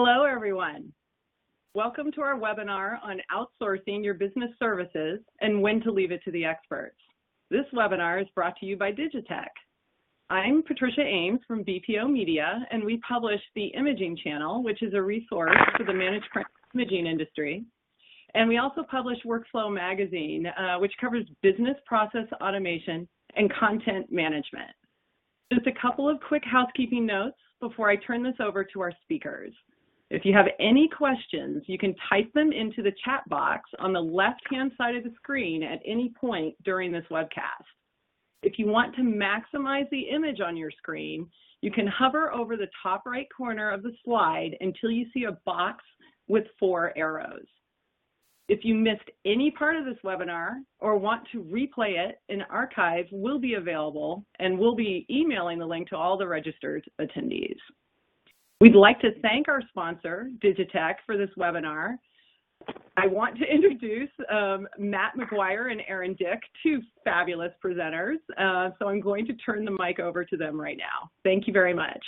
Hello, everyone. Welcome to our webinar on outsourcing your business services and when to leave it to the experts. This webinar is brought to you by Digitek. I'm Patricia Ames from BPO Media, and we publish the Imaging Channel, which is a resource for the managed print imaging industry. And we also publish Workflow Magazine, which covers business process automation and content management. Just a couple of quick housekeeping notes before I turn this over to our speakers. If you have any questions, you can type them into the chat box on the left-hand side of the screen at any point during this webcast. If you want to maximize the image on your screen, you can hover over the top right corner of the slide until you see a box with 4 arrows. If you missed any part of this webinar or want to replay it, an archive will be available, and we'll be emailing the link to all the registered attendees. We'd like to thank our sponsor, Digitek, for this webinar. I want to introduce Matt McGuire and Aaron Dyck, 2 fabulous presenters. So I'm going to turn the mic over to them right now. Thank you very much.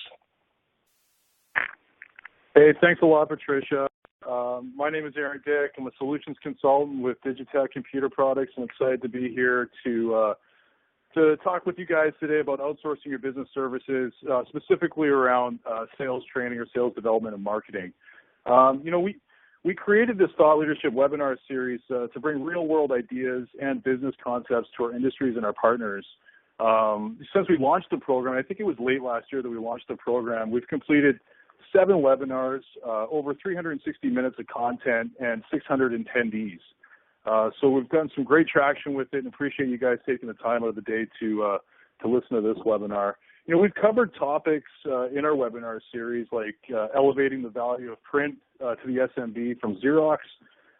Hey, thanks a lot, Patricia. My name is Aaron Dyck. I'm a solutions consultant with Digitek Computer Products. I'm excited to be here to talk with you guys today about outsourcing your business services, specifically around sales training or sales development and marketing. We created this thought leadership webinar series to bring real-world ideas and business concepts to our industries and our partners. Since we launched the program, I think it was late last year that we launched the program, we've completed 7 webinars, over 360 minutes of content, and 600 attendees. So we've gotten some great traction with it, and appreciate you guys taking the time out of the day to listen to this webinar. We've covered topics in our webinar series like elevating the value of print to the SMB from Xerox,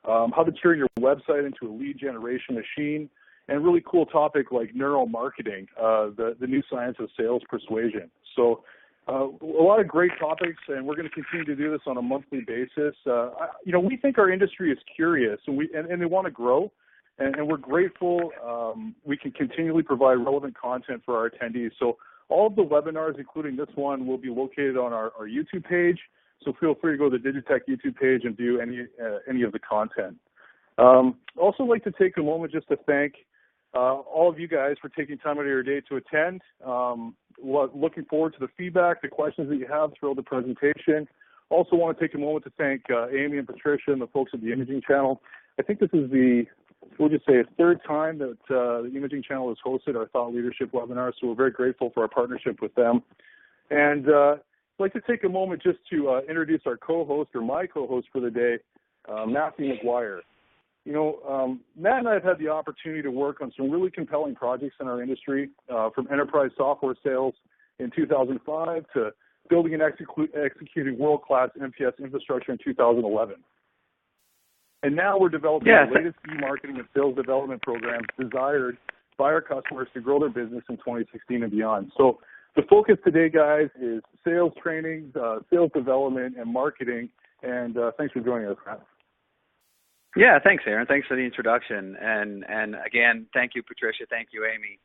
how to turn your website into a lead generation machine, and a really cool topic like neural marketing, the new science of sales persuasion. So a lot of great topics, and we're going to continue to do this on a monthly basis. We think our industry is curious, and they want to grow, and we're grateful we can continually provide relevant content for our attendees. So all of the webinars, including this one, will be located on our YouTube page, so feel free to go to the Digitek YouTube page and view any of the content. Also like to take a moment just to thank all of you guys for taking time out of your day to attend. Looking forward to the feedback, the questions that you have throughout the presentation. Also want to take a moment to thank Amy and Patricia and the folks at the Imaging Channel. I think this is we'll just say, a 3rd time that the Imaging Channel has hosted our thought leadership webinar, so we're very grateful for our partnership with them. And I'd like to take a moment just to introduce our co-host, or my co-host for the day, Matthew McGuire. Matt and I have had the opportunity to work on some really compelling projects in our industry, from enterprise software sales in 2005 to building and executing world-class MPS infrastructure in 2011. And now we're developing the latest e-marketing and sales development programs desired by our customers to grow their business in 2016 and beyond. So the focus today, guys, is sales training, sales development, and marketing. And thanks for joining us, Matt. Yeah, thanks, Aaron. Thanks for the introduction. And again, thank you, Patricia. Thank you, Amy.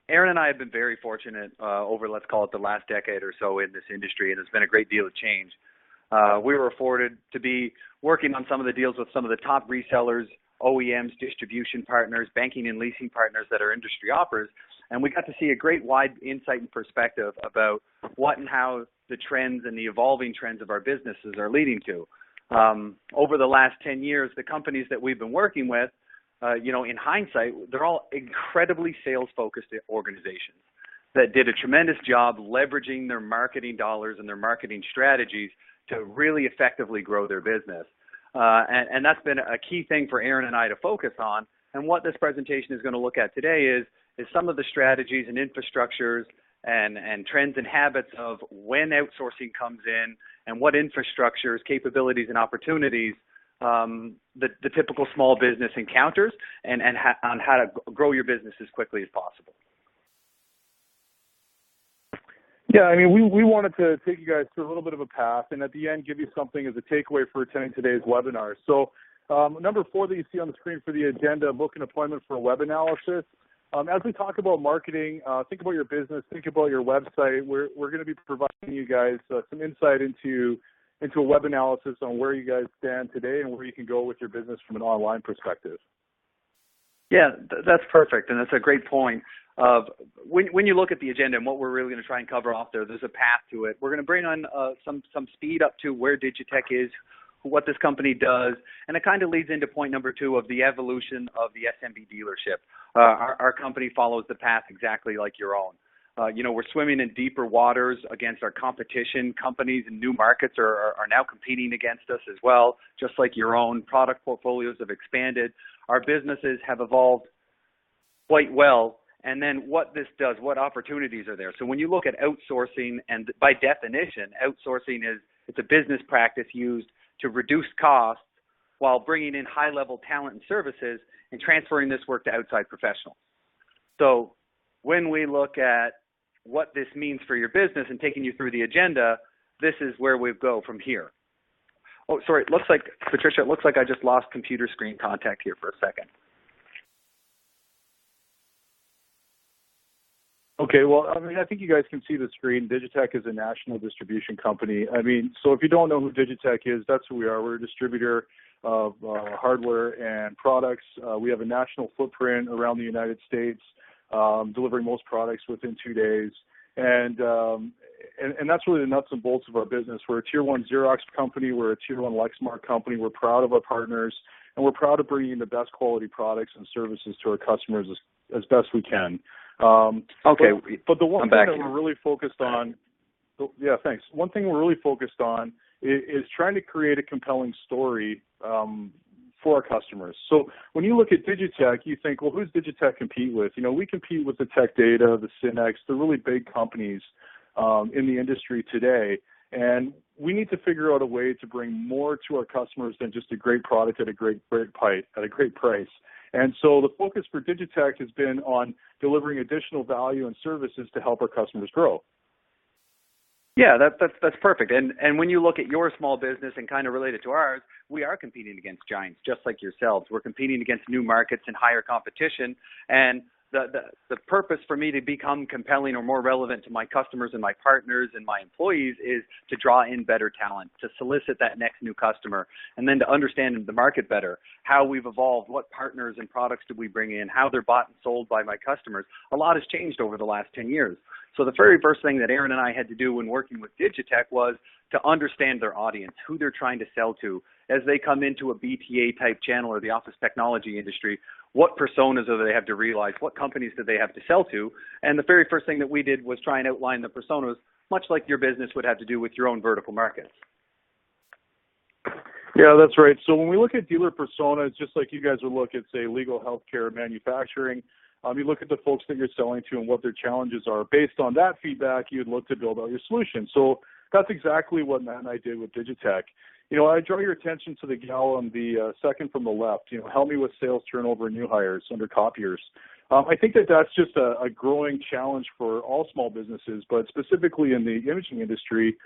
Aaron and I have been very fortunate over, let's call it, the last decade or so in this industry, and there's been a great deal of change. We were afforded to be working on some of the deals with some of the top resellers, OEMs, distribution partners, banking and leasing partners that our industry offers, and we got to see a great wide insight and perspective about what and how the trends and the evolving trends of our businesses are leading to. Over the last 10 years, the companies that we've been working with, in hindsight, they're all incredibly sales-focused organizations that did a tremendous job leveraging their marketing dollars and their marketing strategies to really effectively grow their business. And that's been a key thing for Aaron and I to focus on. And what this presentation is going to look at today is some of the strategies and infrastructures and trends and habits of when outsourcing comes in and what infrastructures, capabilities, and opportunities the typical small business encounters and on how to grow your business as quickly as possible. Yeah, I mean, we wanted to take you guys through a little bit of a path and at the end give you something as a takeaway for attending today's webinar. So number 4 that you see on the screen for the agenda, book an appointment for a web analysis. As we talk about marketing, think about your business, think about your website. We're going to be providing you guys some insight into into a web analysis on where you guys stand today and where you can go with your business from an online perspective. Yeah, that's perfect, and that's a great point. When you look at the agenda and what we're really going to try and cover off there's a path to it. We're going to bring on some speed up to where Digitek is, what this company does, and it kind of leads into point number 2 of the evolution of the SMB dealership. Our company follows the path exactly like your own. We're swimming in deeper waters against our competition. Companies in new markets are now competing against us as well, just like your own. Product portfolios have expanded. Our businesses have evolved quite well. And then what this does, what opportunities are there? So when you look at outsourcing, and by definition, outsourcing it's a business practice used to reduce costs while bringing in high-level talent and services and transferring this work to outside professionals. So when we look at what this means for your business and taking you through the agenda, this is where we go from here. Oh, sorry, Patricia, it looks like I just lost computer screen contact here for a second. Okay, well, I think you guys can see the screen. Digitek is a national distribution company. So if you don't know who Digitek is, that's who we are. We're a distributor of hardware and products. We have a national footprint around the United States, delivering most products within 2 days. And that's really the nuts and bolts of our business. We're a Tier 1 Xerox company. We're a Tier 1 Lexmark company. We're proud of our partners, and we're proud of bringing the best quality products and services to our customers as best we can. Okay, but the one thing that we're really focused on, yeah, thanks. One thing we're really focused on is trying to create a compelling story for our customers. So when you look at Digitek, you think, well, who's Digitek compete with? We compete with the Tech Data, the Synex, the really big companies in the industry today. And we need to figure out a way to bring more to our customers than just a great product at a great price. And so the focus for Digitek has been on delivering additional value and services to help our customers grow. Yeah, that's perfect. And when you look at your small business and kind of related to ours, we are competing against giants just like yourselves. We're competing against new markets and higher competition. And the purpose for me to become compelling or more relevant to my customers and my partners and my employees is to draw in better talent, to solicit that next new customer, and then to understand the market better, how we've evolved, what partners and products do we bring in, how they're bought and sold by my customers. A lot has changed over the last 10 years. So the very first thing that Aaron and I had to do when working with Digitek was to understand their audience, who they're trying to sell to. As they come into a BTA type channel or the office technology industry, what personas do they have to realize? What companies do they have to sell to? And the very first thing that we did was try and outline the personas, much like your business would have to do with your own vertical markets. Yeah, that's right. So when we look at dealer personas, just like you guys would look at, say, legal, healthcare, manufacturing, you look at the folks that you're selling to and what their challenges are. Based on that feedback, you'd look to build out your solution. So that's exactly what Matt and I did with Digitek. I draw your attention to the gal on the second from the left. Help me with sales turnover and new hires under copiers. I think that's just a growing challenge for all small businesses, but specifically in the imaging industry,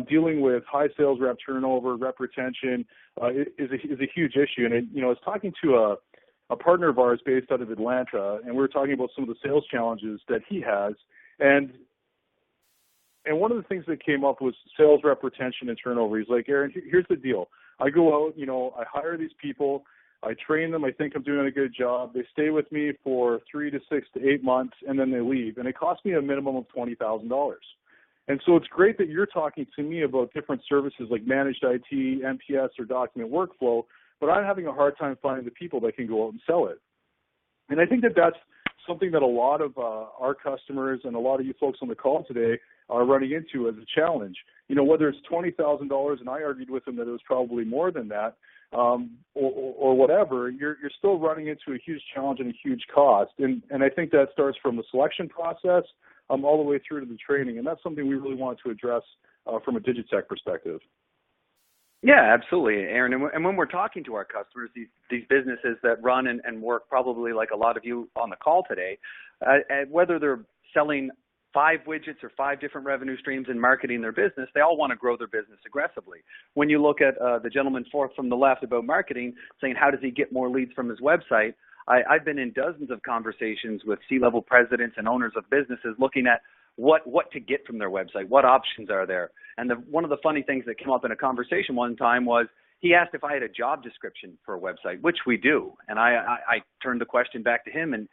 dealing with high sales rep turnover, rep retention is a huge issue. And I was talking to a partner of ours based out of Atlanta, and we were talking about some of the sales challenges that he has. And one of the things that came up was sales rep retention and turnover. He's like, Aaron, here's the deal. I go out, I hire these people, I train them, I think I'm doing a good job. They stay with me for 3 to 6 to 8 months, and then they leave. And it costs me a minimum of $20,000. And so it's great that you're talking to me about different services like managed IT, MPS, or document workflow, but I'm having a hard time finding the people that can go out and sell it. And I think that's something that a lot of our customers and a lot of you folks on the call today are running into as a challenge. Whether it's $20,000, and I argued with them that it was probably more than that, or whatever, you're still running into a huge challenge and a huge cost. And I think that starts from the selection process all the way through to the training. And that's something we really want to address from a Digitek perspective. Yeah, absolutely, Aaron. And when we're talking to our customers, these businesses that run and work probably like a lot of you on the call today, whether they're selling 5 widgets or 5 different revenue streams and marketing their business, they all want to grow their business aggressively. When you look at the gentleman fourth from the left about marketing, saying how does he get more leads from his website, I've been in dozens of conversations with C-level presidents and owners of businesses looking at what to get from their website, what options are there. And one of the funny things that came up in a conversation one time was he asked if I had a job description for a website, which we do. And I turned the question back to him, and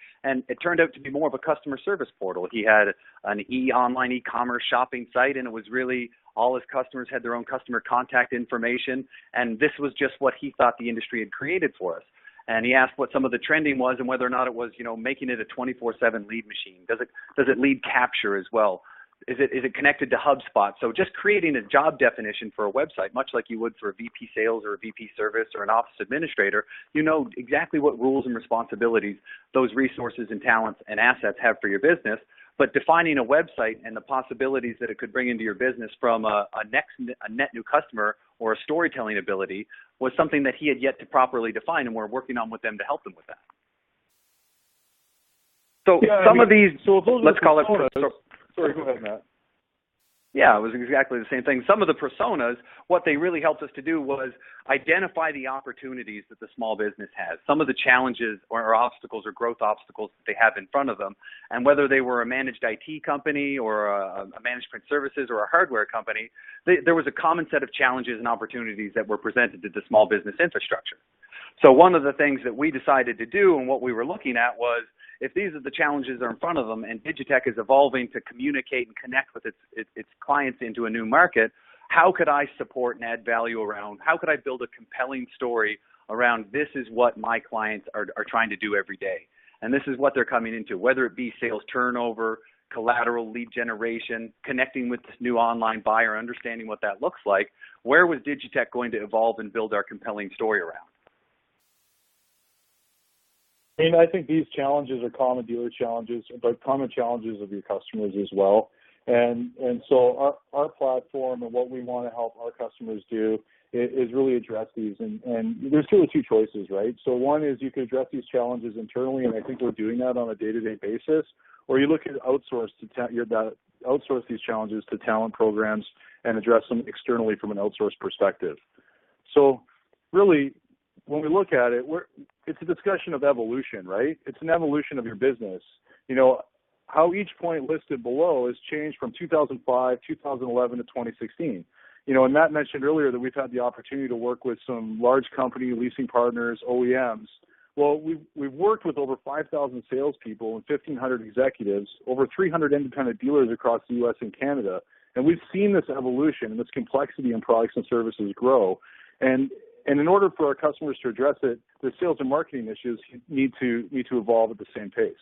it turned out to be more of a customer service portal. He had an online e-commerce shopping site, and it was really all his customers had their own customer contact information. And this was just what he thought the industry had created for us. And he asked what some of the trending was and whether or not it was, making it a 24/7 lead machine. Does it lead capture as well? Is it connected to HubSpot? So just creating a job definition for a website, much like you would for a VP sales or a VP service or an office administrator, you know exactly what rules and responsibilities those resources and talents and assets have for your business. But defining a website and the possibilities that it could bring into your business from a net new customer or a storytelling ability was something that he had yet to properly define, and we're working on with them to help them with that. So let's call it. Sorry, go ahead, Matt. Yeah, it was exactly the same thing. Some of the personas, what they really helped us to do was identify the opportunities that the small business has, some of the challenges or obstacles or growth obstacles that they have in front of them, and whether they were a managed IT company or a managed print services or a hardware company, there was a common set of challenges and opportunities that were presented to the small business infrastructure. So one of the things that we decided to do and what we were looking at was, if these are the challenges that are in front of them and Digitek is evolving to communicate and connect with its clients into a new market, how could I support and add value around, how could I build a compelling story around this is what my clients are trying to do every day. And this is what they're coming into, whether it be sales turnover, collateral lead generation, connecting with this new online buyer, understanding what that looks like. Where was Digitek going to evolve and build our compelling story around? I think these challenges are common dealer challenges, but common challenges of your customers as well. And so our platform and what we want to help our customers do is really address these. And there's really two choices, right? So one is you can address these challenges internally, and I think we're doing that on a day-to-day basis. Or you look at outsource these challenges to talent programs and address them externally from an outsource perspective. So really, when we look at it, it's a discussion of evolution, right? It's an evolution of your business. How each point listed below has changed from 2005, 2011 to 2016. And Matt mentioned earlier that we've had the opportunity to work with some large company leasing partners, OEMs. Well, we've worked with over 5,000 salespeople and 1,500 executives, over 300 independent dealers across the U.S. and Canada, and we've seen this evolution and this complexity in products and services grow. And in order for our customers to address it, the sales and marketing issues need to evolve at the same pace.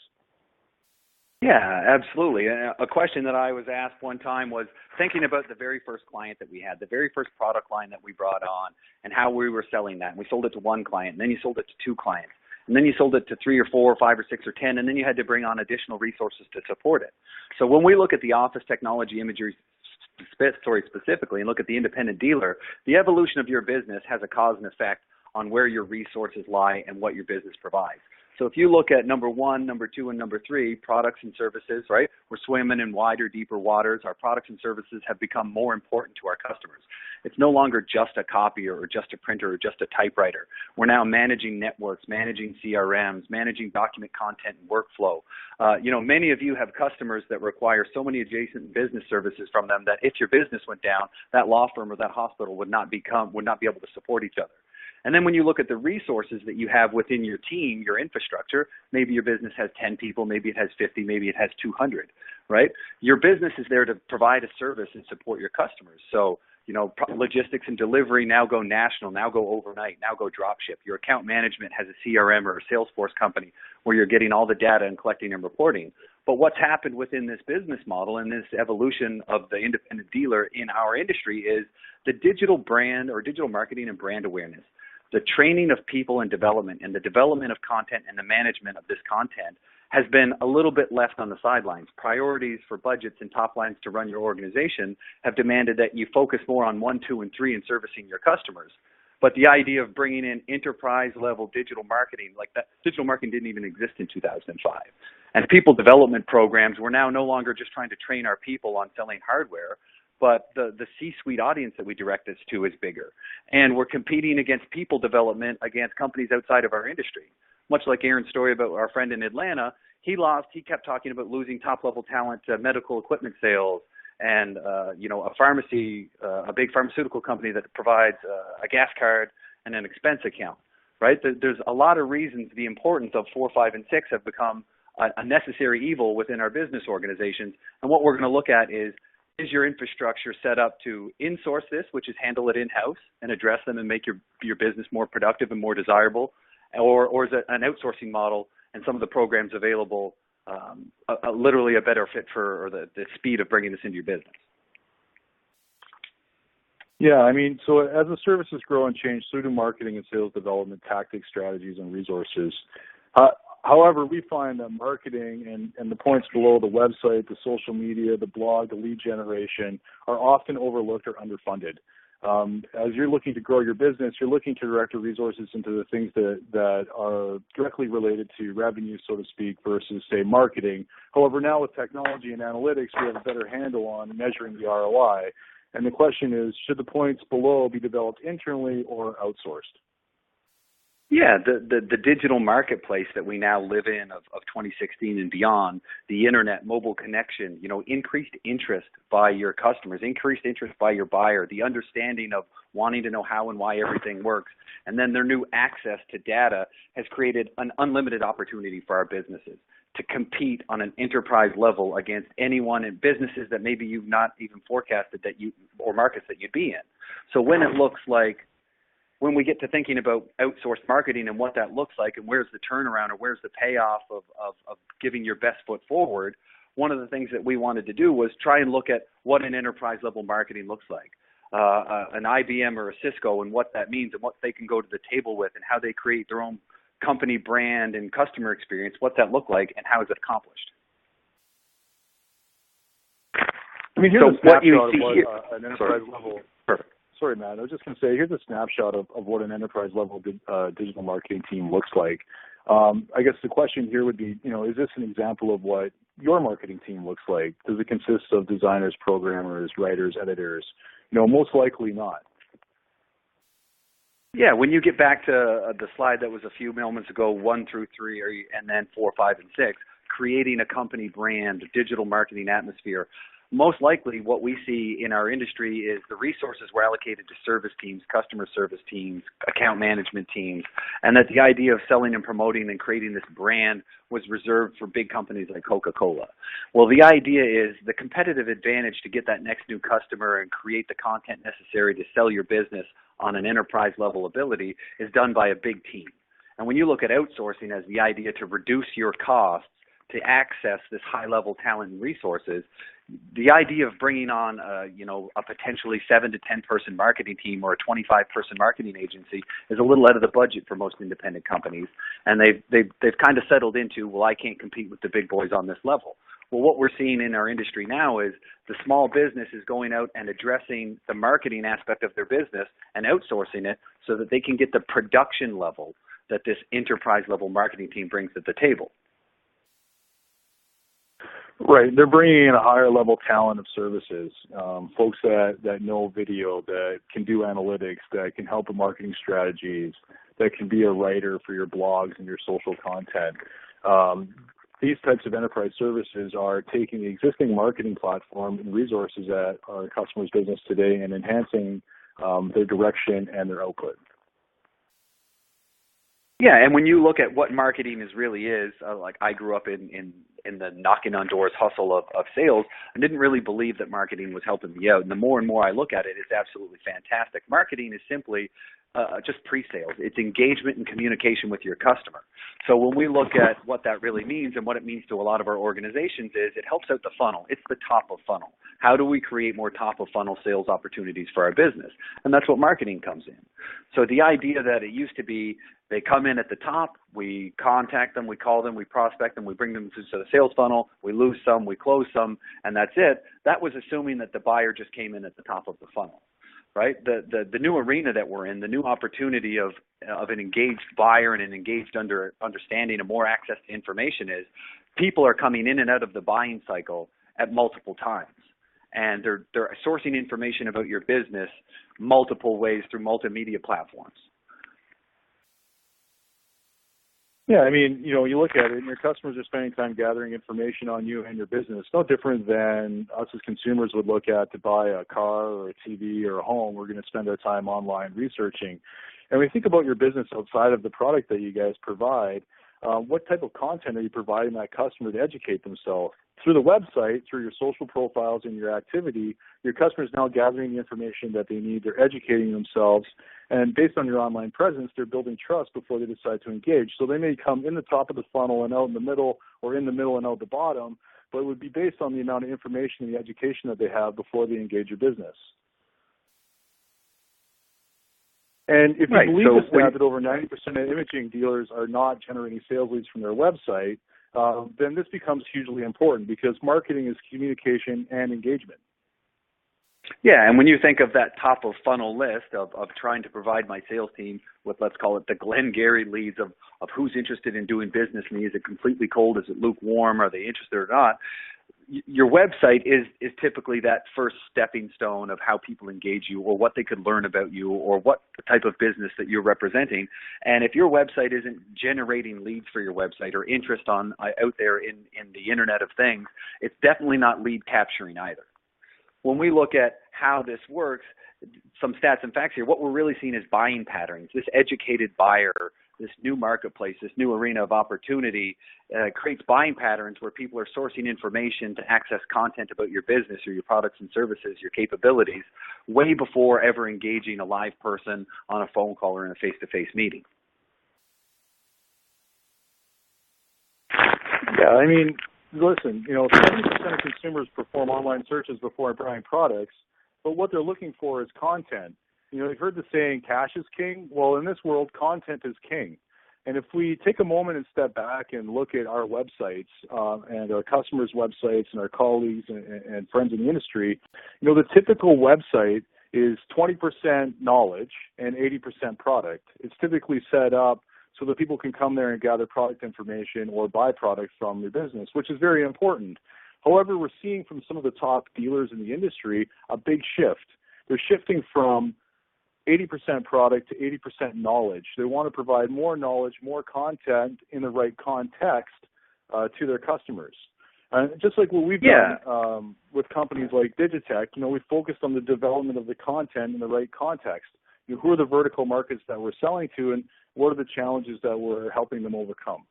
Yeah, absolutely. A question that I was asked one time was thinking about the very first client that we had, the very first product line that we brought on, and how we were selling that. And we sold it to one client, and then you sold it to two clients, and then you sold it to 3 or 4 or 5 or 6 or 10, and then you had to bring on additional resources to support it. So when we look at the office technology imagery story specifically and look at the independent dealer, the evolution of your business has a cause and effect on where your resources lie and what your business provides. So if you look at number 1, number 2, and number 3, products and services, right? We're swimming in wider, deeper waters. Our products and services have become more important to our customers. It's no longer just a copier or just a printer or just a typewriter. We're now managing networks, managing CRMs, managing document content and workflow. Many of you have customers that require so many adjacent business services from them that if your business went down, that law firm or that hospital would not be able to support each other. And then when you look at the resources that you have within your team, your infrastructure, maybe your business has 10 people, maybe it has 50, maybe it has 200, right? Your business is there to provide a service and support your customers. So, logistics and delivery now go national, now go overnight, now go drop ship. Your account management has a CRM or a Salesforce company where you're getting all the data and collecting and reporting. But what's happened within this business model and this evolution of the independent dealer in our industry is the digital brand or digital marketing and brand awareness. The training of people and development and the development of content and the management of this content has been a little bit left on the sidelines. Priorities for budgets and top lines to run your organization have demanded that you focus more on 1, 2, and 3 in servicing your customers. But the idea of bringing in enterprise-level digital marketing, like that, digital marketing didn't even exist in 2005. And people development programs, we're now no longer just trying to train our people on selling hardware, but the C-suite audience that we direct this to is bigger. And we're competing against people development against companies outside of our industry. Much like Aaron's story about our friend in Atlanta, he kept talking about losing top-level talent to medical equipment sales and, a pharmacy, a big pharmaceutical company that provides a gas card and an expense account, right? There's a lot of reasons the importance of 4, 5, and 6 have become a necessary evil within our business organizations. And what we're going to look at is your infrastructure set up to insource this, which is handle it in-house and address them and make your business more productive and more desirable, or is it an outsourcing model and some of the programs available literally a better fit for the speed of bringing this into your business? Yeah, I mean, so as the services grow and change, so do marketing and sales development tactics, strategies, and resources. However, we find that marketing and the points below, the website, the social media, the blog, the lead generation, are often overlooked or underfunded. As you're looking to grow your business, you're looking to direct your resources into the things that are directly related to revenue, so to speak, versus, say, marketing. However, now with technology and analytics, we have a better handle on measuring the ROI. And the question is, should the points below be developed internally or outsourced? Yeah, the digital marketplace that we now live in of 2016 and beyond, the internet, mobile connection, increased interest by your customers, increased interest by your buyer, the understanding of wanting to know how and why everything works, and then their new access to data has created an unlimited opportunity for our businesses to compete on an enterprise level against anyone in businesses that maybe you've not even forecasted or markets that you'd be in. So when we get to thinking about outsourced marketing and what that looks like and where's the turnaround or where's the payoff of giving your best foot forward, one of the things that we wanted to do was try and look at what an enterprise level marketing looks like. An IBM or a Cisco and what that means and what they can go to the table with and how they create their own company brand and customer experience, what's that look like and how is it accomplished? I mean, here's a snapshot of what an enterprise level. Perfect. Sorry, Matt. I was just going to say, here's a snapshot of what an enterprise level digital marketing team looks like. I guess the question here would be, is this an example of what your marketing team looks like? Does it consist of designers, programmers, writers, editors? Most likely not. Yeah, when you get back to the slide that was a few moments ago, 1 through 3, and then 4, 5, and 6, creating a company brand, digital marketing atmosphere, most likely what we see in our industry is the resources were allocated to service teams, customer service teams, account management teams, and that the idea of selling and promoting and creating this brand was reserved for big companies like Coca-Cola. Well, the idea is the competitive advantage to get that next new customer and create the content necessary to sell your business on an enterprise level ability is done by a big team. And when you look at outsourcing as the idea to reduce your costs to access this high-level talent and resources, the idea of bringing on, a potentially 7 to 10 person marketing team or a 25 person marketing agency is a little out of the budget for most independent companies, and they've kind of settled into, well, I can't compete with the big boys on this level. Well, what we're seeing in our industry now is the small business is going out and addressing the marketing aspect of their business and outsourcing it so that they can get the production level that this enterprise level marketing team brings at the table. Right. They're bringing in a higher level talent of services, folks that know video, that can do analytics, that can help with marketing strategies, that can be a writer for your blogs and your social content. These types of enterprise services are taking the existing marketing platform and resources at our customers' business today and enhancing their direction and their output. Yeah, and when you look at what marketing really is, like I grew up in the knocking on doors hustle of sales, I didn't really believe that marketing was helping me out. And the more and more I look at it, it's absolutely fantastic. Marketing is simply just pre-sales. It's engagement and communication with your customer. So when we look at what that really means and what it means to a lot of our organizations is it helps out the funnel. It's the top of funnel. How do we create more top of funnel sales opportunities for our business? And that's what marketing comes in. So the idea that it used to be they come in at the top, we contact them, we call them, we prospect them, we bring them to the sales funnel, we lose some, we close some, and that's it. That was assuming that the buyer just came in at the top of the funnel. Right? The new arena that we're in, the new opportunity of an engaged buyer and an engaged understanding and more access to information is people are coming in and out of the buying cycle at multiple times. And they're sourcing information about your business multiple ways through multimedia platforms. Yeah, I mean, you look at it and your customers are spending time gathering information on you and your business. No different than us as consumers would look at to buy a car or a TV or a home. We're going to spend our time online researching. And when you think about your business outside of the product that you guys provide, what type of content are you providing that customer to educate themselves? Through the website, through your social profiles and your activity, your customer is now gathering the information that they need. They're educating themselves. And based on your online presence, they're building trust before they decide to engage. So they may come in the top of the funnel and out in the middle, or in the middle and out the bottom, but it would be based on the amount of information and the education that they have before they engage your business. And if you believe the stat that over 90% of imaging dealers are not generating sales leads from their website, then this becomes hugely important because marketing is communication and engagement. Yeah, and when you think of that top of funnel list of trying to provide my sales team with, let's call it the Glengarry leads of who's interested in doing business with me, is it completely cold, is it lukewarm, are they interested or not? Your website is typically that first stepping stone of how people engage you or what they could learn about you or what type of business that you're representing. And if your website isn't generating leads for your website or interest out there in the Internet of Things, it's definitely not lead capturing either. When we look at how this works, some stats and facts here, what we're really seeing is buying patterns. This educated buyer, this new marketplace, this new arena of opportunity creates buying patterns where people are sourcing information to access content about your business or your products and services, your capabilities, way before ever engaging a live person on a phone call or in a face-to-face meeting. Yeah, I mean, listen, 70% of consumers perform online searches before buying products, but what they're looking for is content. You've heard the saying, cash is king. Well, in this world, content is king. And if we take a moment and step back and look at our websites and our customers' websites and our colleagues and friends in the industry, the typical website is 20% knowledge and 80% product. It's typically set up so that people can come there and gather product information or buy product from your business, which is very important. However, we're seeing from some of the top dealers in the industry a big shift. They're shifting from 80% product to 80% knowledge. They want to provide more knowledge, more content in the right context to their customers. Just like what we've done with companies like Digitek, we focused on the development of the content in the right context. Who are the vertical markets that we're selling to, and what are the challenges that we're helping them overcome?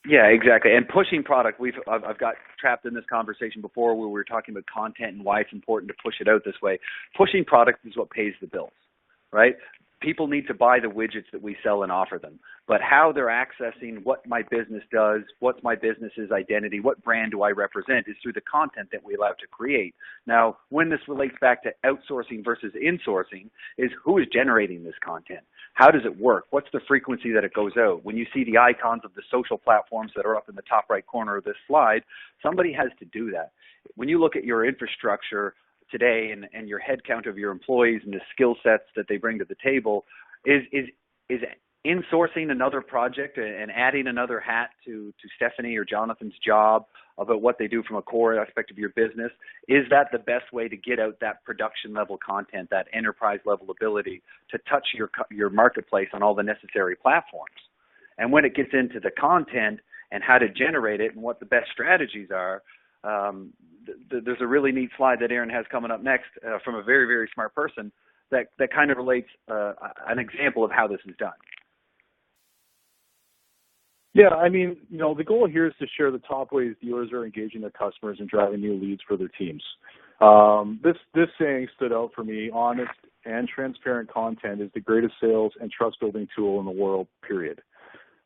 Yeah, exactly. And pushing product, I've got trapped in this conversation before where we were talking about content and why it's important to push it out this way. Pushing product is what pays the bills, right? People need to buy the widgets that we sell and offer them. But how they're accessing what my business does, what's my business's identity, what brand do I represent is through the content that we allow to create. Now, when this relates back to outsourcing versus insourcing is who is generating this content? How does it work? What's the frequency that it goes out? When you see the icons of the social platforms that are up in the top right corner of this slide, somebody has to do that. When you look at your infrastructure today and your head count of your employees and the skill sets that they bring to the table, is insourcing another project and adding another hat to Stephanie or Jonathan's job about what they do from a core aspect of your business, is that the best way to get out that production level content, that enterprise level ability to touch your marketplace on all the necessary platforms? And when it gets into the content and how to generate it and what the best strategies are, there's a really neat slide that Aaron has coming up next from a very, very smart person that kind of relates an example of how this is done. Yeah, I mean, the goal here is to share the top ways dealers are engaging their customers and driving new leads for their teams. This saying stood out for me: honest and transparent content is the greatest sales and trust building tool in the world, period.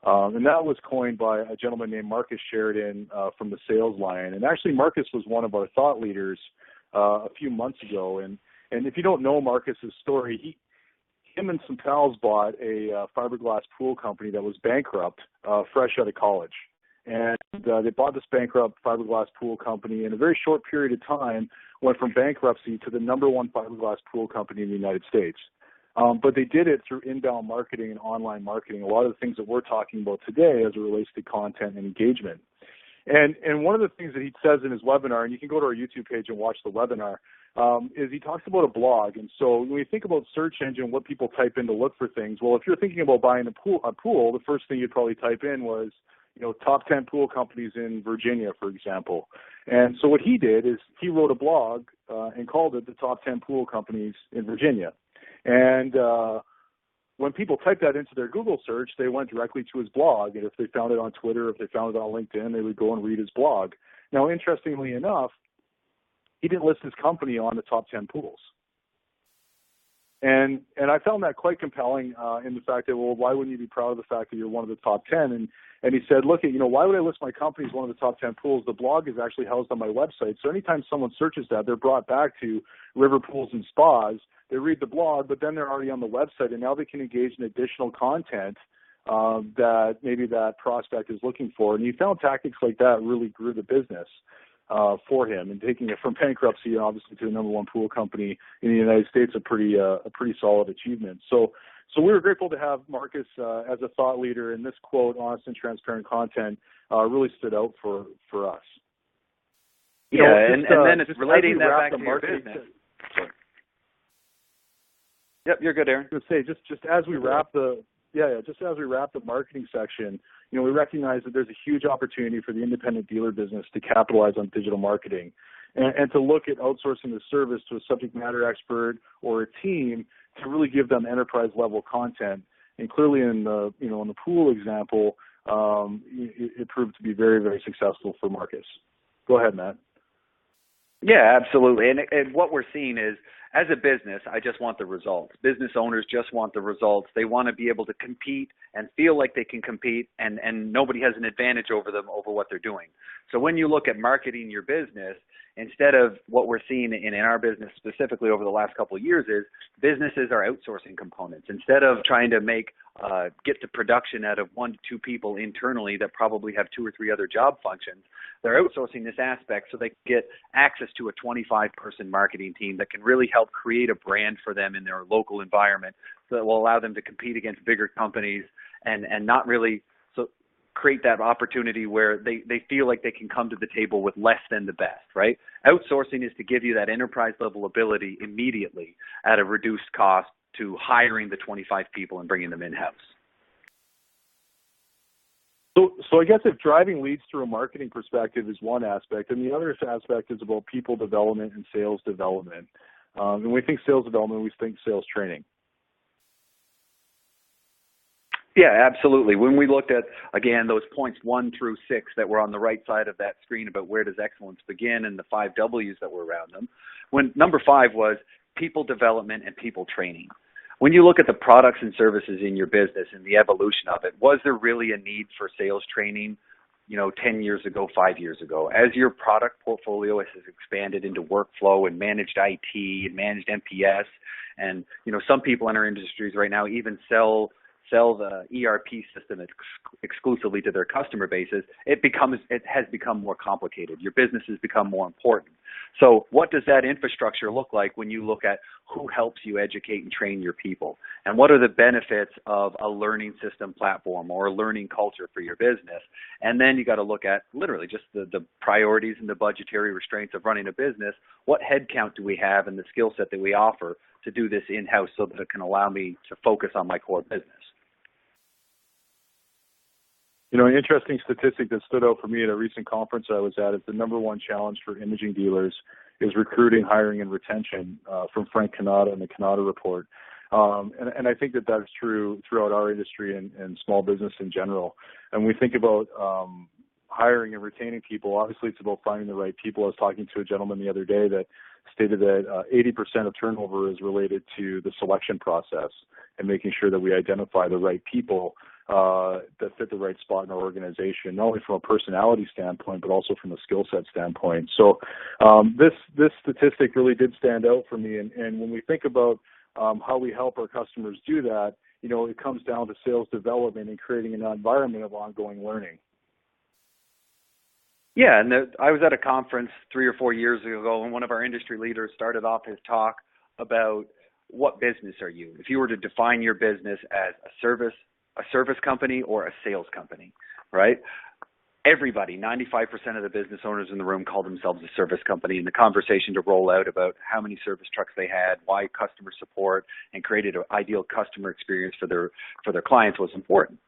And that was coined by a gentleman named Marcus Sheridan from the Sales Line. And actually, Marcus was one of our thought leaders a few months ago. And if you don't know Marcus's story, him and some pals bought a fiberglass pool company that was bankrupt fresh out of college. And they bought this bankrupt fiberglass pool company in a very short period of time, went from bankruptcy to the #1 fiberglass pool company in the United States. But they did it through inbound marketing and online marketing, a lot of the things that we're talking about today as it relates to content and engagement. And one of the things that he says in his webinar, and you can go to our YouTube page and watch the webinar, is he talks about a blog. And so when we think about search engine, what people type in to look for things, well, if you're thinking about buying a pool, the first thing you'd probably type in was, top 10 pool companies in Virginia, for example. And so what he did is he wrote a blog and called it the top 10 pool companies in Virginia. And when people typed that into their Google search, they went directly to his blog. And if they found it on Twitter, if they found it on LinkedIn, they would go and read his blog. Now, interestingly enough, he didn't list his company on the top 10 pools. And I found that quite compelling in the fact that, well, why wouldn't you be proud of the fact that you're one of the top 10? And he said, look, why would I list my company as one of the top 10 pools? The blog is actually housed on my website. So anytime someone searches that, they're brought back to river pools and spas. They read the blog, but then they're already on the website, and now they can engage in additional content that maybe that prospect is looking for. And he found tactics like that really grew the business for him, and taking it from bankruptcy, obviously, to the number one pool company in the United States, a pretty solid achievement. So we were grateful to have Marcus as a thought leader, and this quote, honest and transparent content, really stood out for us. And then it's relating that back to your business. Sorry. Yep, you're good, Aaron. I was going to say, just as we wrap the marketing section, we recognize that there's a huge opportunity for the independent dealer business to capitalize on digital marketing, and to look at outsourcing the service to a subject matter expert or a team to really give them enterprise level content. And clearly, in the pool example, it proved to be very, very successful for Marcus. Go ahead, Matt. Yeah, absolutely. And what we're seeing is, as a business, I just want the results. Business owners just want the results. They want to be able to compete and feel like they can compete, and nobody has an advantage over them over what they're doing. So when you look at marketing your business, instead of what we're seeing in our business specifically over the last couple of years is businesses are outsourcing components. Instead of trying to get the production out of 1 to 2 people internally that probably have 2 or 3 other job functions, they're outsourcing this aspect so they get access to a 25-person marketing team that can really help create a brand for them in their local environment that will allow them to compete against bigger companies and not really create that opportunity where they feel like they can come to the table with less than the best, right? Outsourcing is to give you that enterprise level ability immediately at a reduced cost to hiring the 25 people and bringing them in-house. So I guess if driving leads through a marketing perspective is one aspect, and the other aspect is about people development and sales development. When we think sales development, we think sales training. Yeah, absolutely. When we looked at, again, those points 1 through 6 that were on the right side of that screen about where does excellence begin and the 5 W's that were around them, when number 5 was people development and people training. When you look at the products and services in your business and the evolution of it, was there really a need for sales training, 10 years ago, 5 years ago? As your product portfolio has expanded into workflow and managed IT and managed MPS, and, some people in our industries right now even sell the ERP system exclusively to their customer bases, it has become more complicated. Your business has become more important. So what does that infrastructure look like when you look at who helps you educate and train your people? And what are the benefits of a learning system platform or a learning culture for your business? And then you got to look at literally just the priorities and the budgetary restraints of running a business. What headcount do we have and the skill set that we offer to do this in-house so that it can allow me to focus on my core business? An interesting statistic that stood out for me at a recent conference I was at is the number one challenge for imaging dealers is recruiting, hiring, and retention from Frank Canada and the Canada Report. And I think that that's true throughout our industry and small business in general. And we think about hiring and retaining people. Obviously, it's about finding the right people. I was talking to a gentleman the other day that stated that 80% of turnover is related to the selection process and making sure that we identify the right people that fit the right spot in our organization, not only from a personality standpoint, but also from a skill set standpoint. So this statistic really did stand out for me. And when we think about how we help our customers do that, it comes down to sales development and creating an environment of ongoing learning. Yeah, and I was at a conference 3 or 4 years ago, and one of our industry leaders started off his talk about what business are you? If you were to define your business as a service company or a sales company, right? everybody, 95% of the business owners in the room called themselves a service company, and the conversation to roll out about how many service trucks they had, why customer support, and created an ideal customer experience for their clients was important.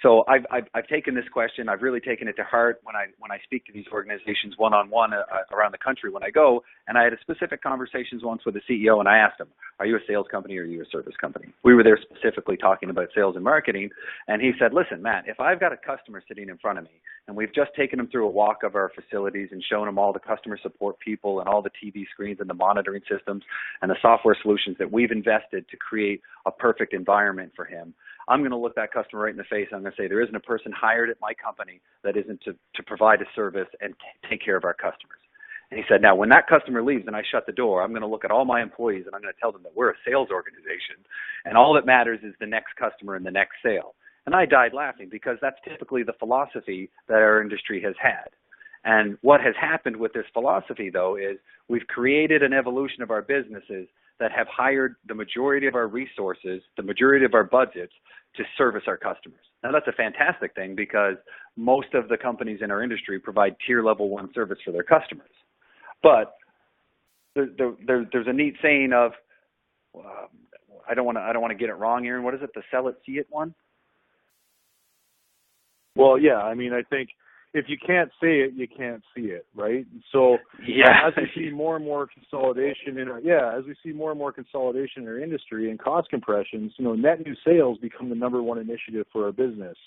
So I've taken this question. I've really taken it to heart when I speak to these organizations one-on-one around the country when I go. And I had a specific conversations once with the CEO, and I asked him, "Are you a sales company or are you a service company?" We were there specifically talking about sales and marketing, and he said, "Listen, Matt, if I've got a customer sitting in front of me, and we've just taken them through a walk of our facilities and shown them all the customer support people and all the TV screens and the monitoring systems and the software solutions that we've invested to create a perfect environment for him, I'm going to look that customer right in the face. I'm going to say, there isn't a person hired at my company that isn't to provide a service and take care of our customers." And he said, "Now, when that customer leaves and I shut the door, I'm going to look at all my employees and I'm going to tell them that we're a sales organization, and all that matters is the next customer and the next sale." And I died laughing, because that's typically the philosophy that our industry has had. And what has happened with this philosophy, though, is we've created an evolution of our businesses that have hired the majority of our resources, the majority of our budgets, to service our customers. Now, that's a fantastic thing, because most of the companies in our industry provide tier level 1 service for their customers. But there's a neat saying of, I don't want to get it wrong, Aaron. What is it? The sell it, see it one? Well, yeah. I mean, I think if you can't say it, you can't see it, right? So as we see more and more consolidation in our industry and cost compressions, net new sales become the number one initiative for our business.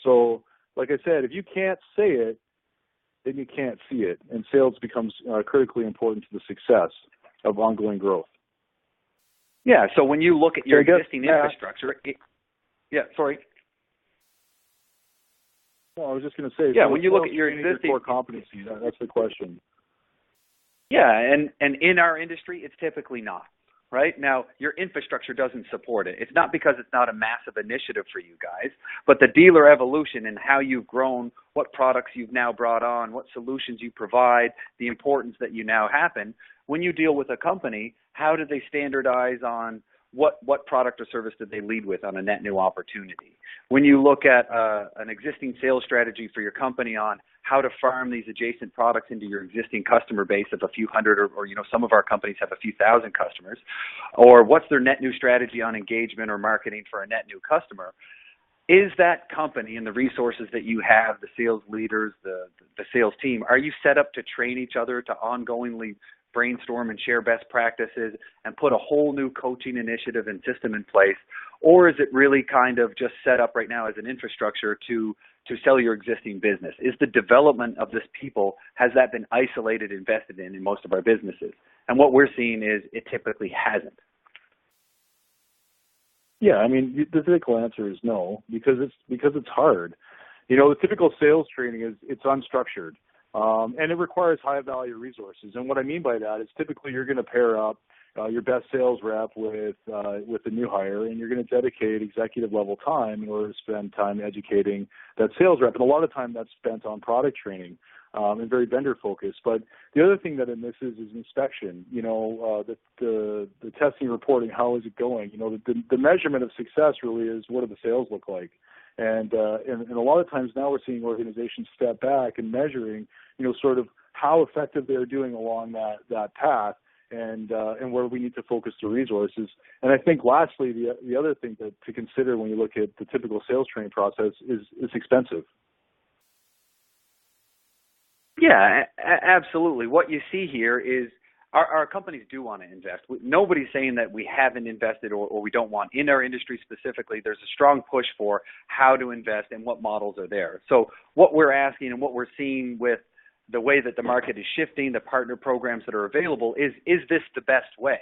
So, like I said, if you can't say it, then you can't see it, and sales becomes critically important to the success of ongoing growth. Yeah. So when you look at your existing infrastructure, Well, I was just going to say, when you look at your existing core competency, that's the question. Yeah, and in our industry, it's typically not, right? Now, your infrastructure doesn't support it. It's not because it's not a massive initiative for you guys, but the dealer evolution and how you've grown, what products you've now brought on, what solutions you provide, the importance that you now happen. When you deal with a company, how do they standardize on what product or service did they lead with on a net new opportunity? When you look at an existing sales strategy for your company on how to farm these adjacent products into your existing customer base of a few hundred, or some of our companies have a few thousand customers, or what's their net new strategy on engagement or marketing for a net new customer, is that company and the resources that you have, the sales leaders, the sales team, are you set up to train each other, to ongoingly brainstorm and share best practices and put a whole new coaching initiative and system in place? Or is it really kind of just set up right now as an infrastructure to sell your existing business? Is the development of this people, has that been isolated, invested in most of our businesses? And what we're seeing is it typically hasn't. Yeah, I mean, the typical answer is no, because it's hard. The typical sales training is it's unstructured. And it requires high value resources. And what I mean by that is typically you're going to pair up your best sales rep with the new hire, and you're going to dedicate executive level time in order to spend time educating that sales rep. And a lot of time that's spent on product training and very vendor focused. But the other thing that it misses is inspection. The testing, reporting, how is it going? The measurement of success really is, what do the sales look like? And a lot of times now we're seeing organizations step back and measuring, sort of how effective they're doing along that path, and where we need to focus the resources. And I think lastly, the other thing to consider when you look at the typical sales training process is it's expensive. Yeah, absolutely. What you see here is our companies do want to invest. Nobody's saying that we haven't invested or we don't want. In our industry specifically, there's a strong push for how to invest and what models are there. So what we're asking and what we're seeing with the way that the market is shifting, the partner programs that are available, is this the best way,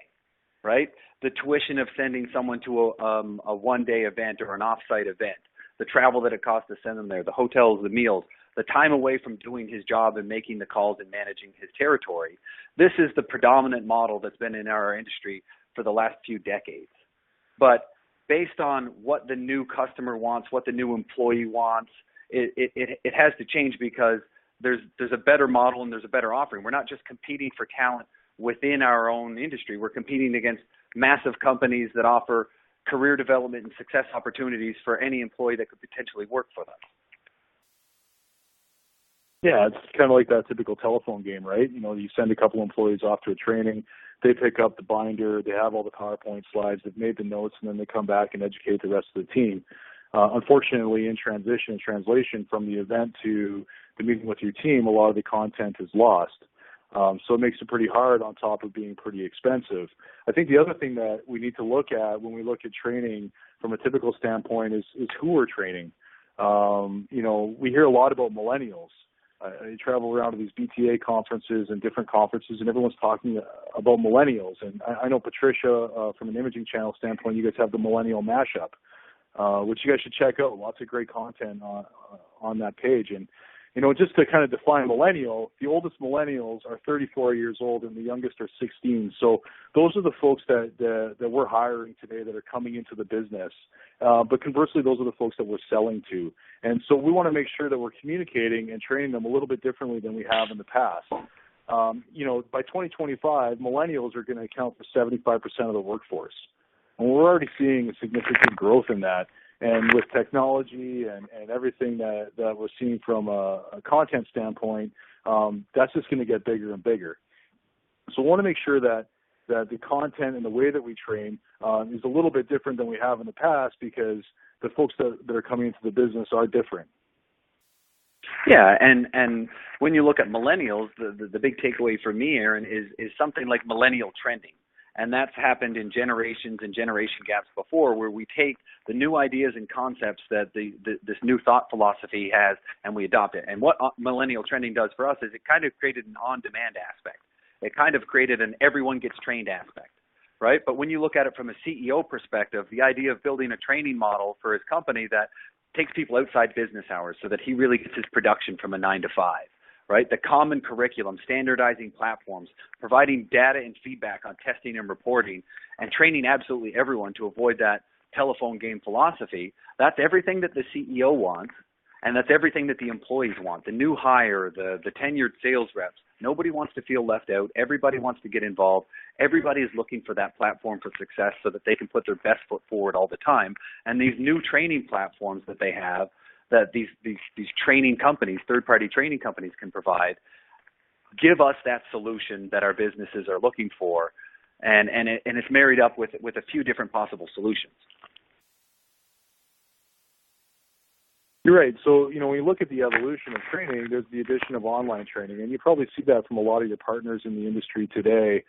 right? The tuition of sending someone to a one-day event or an off-site event, the travel that it costs to send them there, the hotels, the meals, the time away from doing his job and making the calls and managing his territory. This is the predominant model that's been in our industry for the last few decades. But based on what the new customer wants, what the new employee wants, it has to change, because there's a better model and there's a better offering. We're not just competing for talent within our own industry. We're competing against massive companies that offer career development and success opportunities for any employee that could potentially work for them. Yeah, it's kind of like that typical telephone game, right? You know, you send a couple employees off to a training, they pick up the binder, they have all the PowerPoint slides, they've made the notes, and then they come back and educate the rest of the team. Unfortunately, in translation from the event to the meeting with your team, a lot of the content is lost. So it makes it pretty hard on top of being pretty expensive. I think the other thing that we need to look at when we look at training from a typical standpoint is who we're training. You know, we hear a lot about millennials. I travel around to these BTA conferences and different conferences, and everyone's talking about millennials. And I know, Patricia, from an imaging channel standpoint, you guys have the Millennial Mashup, which you guys should check out. Lots of great content on that page. And, you know, just to kind of define millennial, the oldest millennials are 34 years old and the youngest are 16. So those are the folks that we're hiring today that are coming into the business. But conversely, those are the folks that we're selling to. And so we want to make sure that we're communicating and training them a little bit differently than we have in the past. You know, by 2025, millennials are going to account for 75% of the workforce. And we're already seeing a significant growth in that. And with technology and everything that we're seeing from a content standpoint, that's just going to get bigger and bigger. So we want to make sure that the content and the way that we train is a little bit different than we have in the past, because the folks that are coming into the business are different. Yeah, and when you look at millennials, the big takeaway for me, Aaron, is something like millennial trending. And that's happened in generations and generation gaps before, where we take the new ideas and concepts that this new thought philosophy has and we adopt it. And what millennial trending does for us is it kind of created an on-demand aspect. It kind of created an everyone gets trained aspect, right? But when you look at it from a CEO perspective, the idea of building a training model for his company that takes people outside business hours so that he really gets his production from a 9 to 5. Right? The common curriculum, standardizing platforms, providing data and feedback on testing and reporting, and training absolutely everyone to avoid that telephone game philosophy. That's everything that the CEO wants, and that's everything that the employees want. The new hire, the tenured sales reps, nobody wants to feel left out. Everybody wants to get involved. Everybody is looking for that platform for success so that they can put their best foot forward all the time. And these new training platforms that they have, that these training companies, third-party training companies can provide, give us that solution that our businesses are looking for, and it's married up with a few different possible solutions. You're right. So, you know, when you look at the evolution of training, there's the addition of online training, and you probably see that from a lot of your partners in the industry today,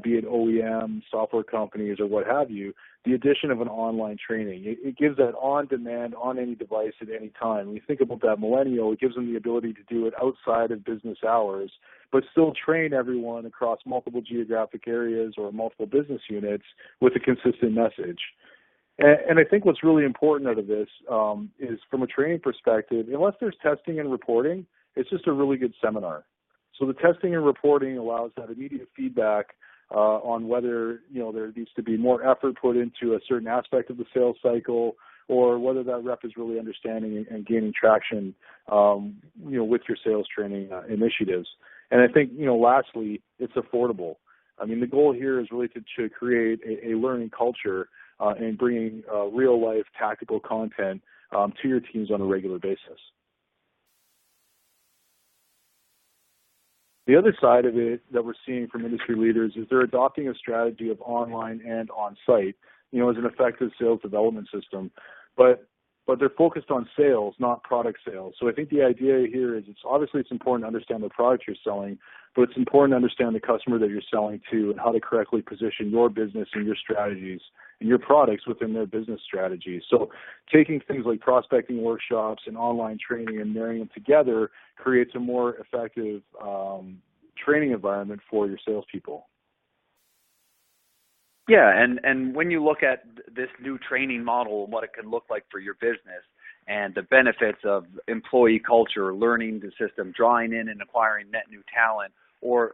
be it OEM, software companies, or what have you. The addition of an online training, it gives that on-demand, on any device at any time. When you think about that millennial, it gives them the ability to do it outside of business hours, but still train everyone across multiple geographic areas or multiple business units with a consistent message. And I think what's really important out of this is, from a training perspective, unless there's testing and reporting, it's just a really good seminar. So the testing and reporting allows that immediate feedback on whether, you know, there needs to be more effort put into a certain aspect of the sales cycle, or whether that rep is really understanding and gaining traction, you know, with your sales training initiatives. And I think, you know, lastly, it's affordable. I mean, the goal here is really to create a learning culture and bringing real-life tactical content to your teams on a regular basis. The other side of it that we're seeing from industry leaders is they're adopting a strategy of online and on-site, you know, as an effective sales development system. But they're focused on sales, not product sales. So I think the idea here is it's important to understand the product you're selling, but it's important to understand the customer that you're selling to and how to correctly position your business and your strategies and your products within their business strategies. So taking things like prospecting workshops and online training and marrying them together creates a more effective training environment for your salespeople. Yeah, and when you look at this new training model and what it can look like for your business and the benefits of employee culture, learning the system, drawing in and acquiring net new talent, or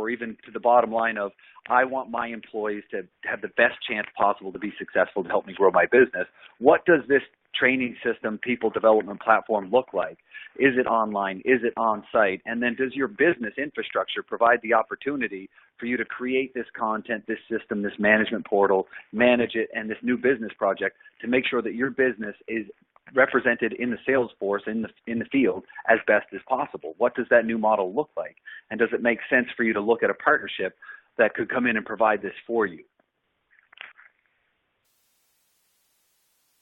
even to the bottom line of, I want my employees to have the best chance possible to be successful to help me grow my business, what does this training system, people development platform look like? Is it online? Is it on-site? And then does your business infrastructure provide the opportunity for you to create this content, this system, this management portal, manage it, and this new business project to make sure that your business is represented in the sales force, in the field, as best as possible? What does that new model look like? And does it make sense for you to look at a partnership that could come in and provide this for you?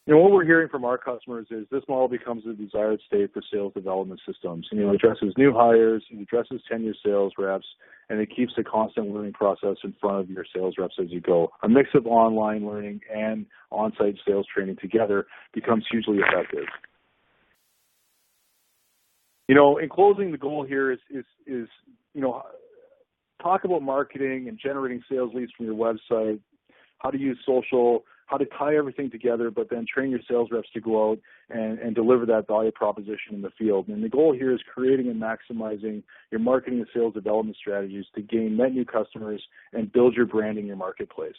You know, what we're hearing from our customers is this model becomes the desired state for sales development systems. You know, it addresses new hires, it addresses tenured sales reps, and it keeps the constant learning process in front of your sales reps as you go. A mix of online learning and on-site sales training together becomes hugely effective. You know, in closing, the goal here is you know, talk about marketing and generating sales leads from your website, how to use social, how to tie everything together, but then train your sales reps to go out and deliver that value proposition in the field. And the goal here is creating and maximizing your marketing and sales development strategies to gain net new customers and build your brand in your marketplace.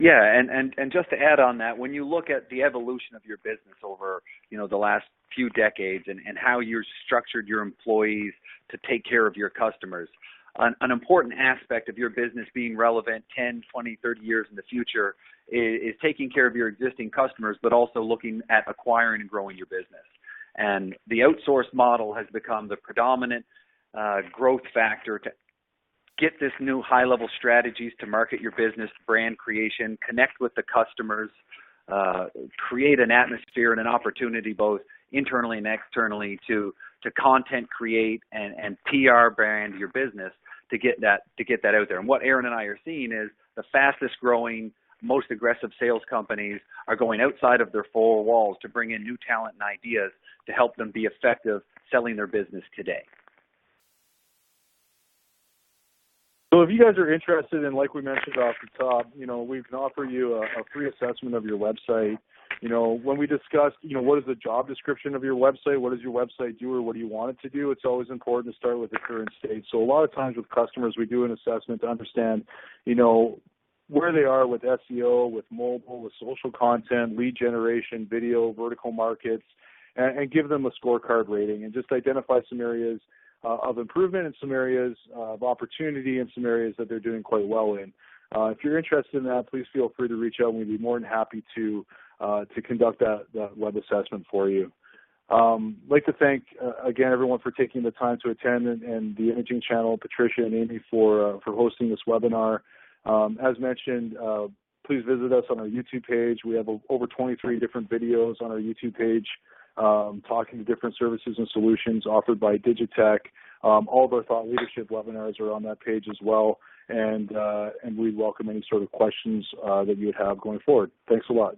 Yeah, and just to add on that, when you look at the evolution of your business over, you know, the last few decades and how you've structured your employees to take care of your customers, an important aspect of your business being relevant 10, 20, 30 years in the future is taking care of your existing customers, but also looking at acquiring and growing your business. And the outsource model has become the predominant growth factor to get this new high-level strategies to market your business, brand creation, connect with the customers, create an atmosphere and an opportunity both internally and externally to content create and PR brand your business to get that out there. And what Aaron and I are seeing is the fastest growing, most aggressive sales companies are going outside of their four walls to bring in new talent and ideas to help them be effective selling their business today. So if you guys are interested in, like we mentioned off the top, you know, we can offer you a free assessment of your website. You know, when we discussed, you know, what is the job description of your website, what does your website do, or what do you want it to do, it's always important to start with the current state. So a lot of times with customers, we do an assessment to understand, you know, where they are with SEO, with mobile, with social content, lead generation, video, vertical markets, and give them a scorecard rating and just identify some areas of improvement and some areas of opportunity and some areas that they're doing quite well in. If you're interested in that, please feel free to reach out, and we'd be more than happy to conduct that web assessment for you. I'd like to thank, again, everyone for taking the time to attend, and the Imaging Channel, Patricia and Amy, for hosting this webinar. As mentioned, please visit us on our YouTube page. We have over 23 different videos on our YouTube page talking to different services and solutions offered by Digitek. All of our thought leadership webinars are on that page as well, and we welcome any sort of questions that you would have going forward. Thanks a lot.